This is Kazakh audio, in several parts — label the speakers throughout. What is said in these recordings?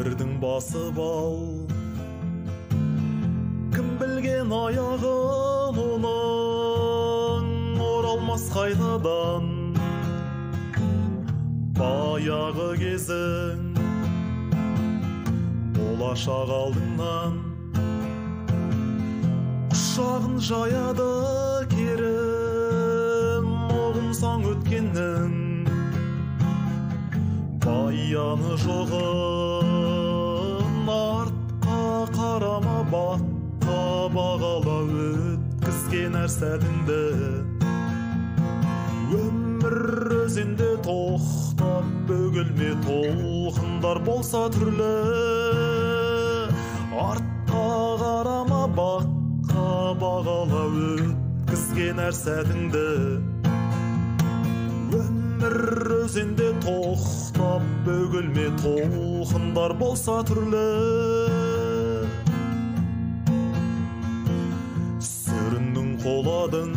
Speaker 1: өмірдің басы бал, кім білген аяғын оның оралмас қайтадан. Баяғы кезің болашақ алдыңнан, құшағын жаяды керім, ұғынсаң өткеннің баяны жоғын. Артқа қарама, баққа бағала, өткізген әр сәтіңді. Өмір өзенде тоқтап бөгілме, толқындар болса түрлі. Артқа қарама, баққа бағала, өткізген әр сәтіңді. Өмір өзенде тоқтап бөгілме, толқындар болса түрлі. Сүріндің қоладың,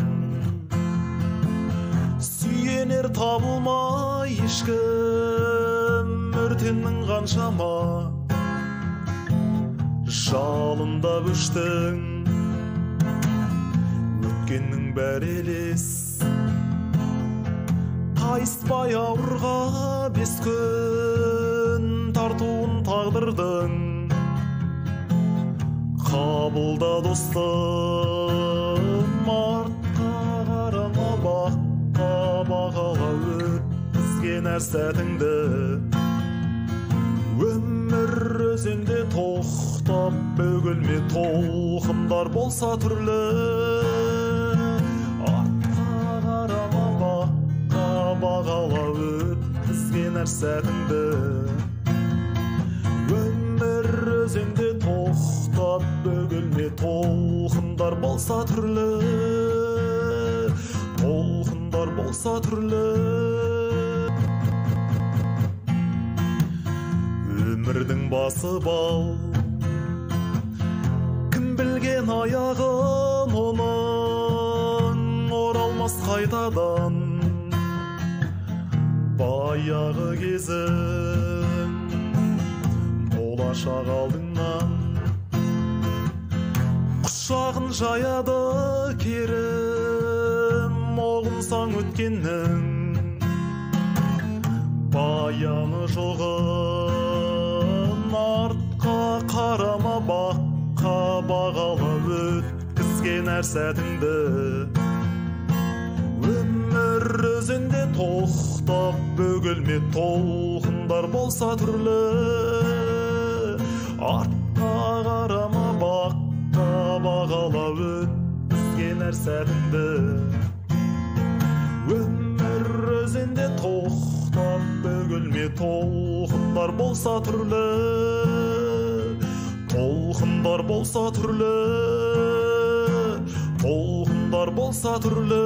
Speaker 1: сүйенер табылмай ешкім, өртеннің қаншама жалында өштің. Өткеннің бәрі елес, қайыспай ауырға бес күн тартуын тағдырдың. Қабылда достым, артқа қарама, баққа бағала, өткізген әр сәтіңді. Өмір өзенде тоқтап бөгілме, толқындар болса түрлі. Артқа қарама, баққа бағала, өткізген әр сәтіңді. Өмір өзенде тоқтап бөгілме, толқындар болса түрлі. Толқындар болса түрлі. Өмірдің басы бал, кім білген аяғын оның оралмас қайтадан. Баяғы кезің болашақ алдыңнан, құшағын жаяды керім, ұғынсаң өткеннің баяны жоғын. Артқа қарама, баққа бағала, өткізген әр сәтіңді. Өмір өзенде тоқтап бөгілме, толқындар болса түрлі. Артқа қарама, баққа бағала, өткізген әр сәтіңді. Өмір өзенде тоқтап бөгілме, толқындар болса түрлі. Толқындар болса түрлі. Толқындар болса түрлі.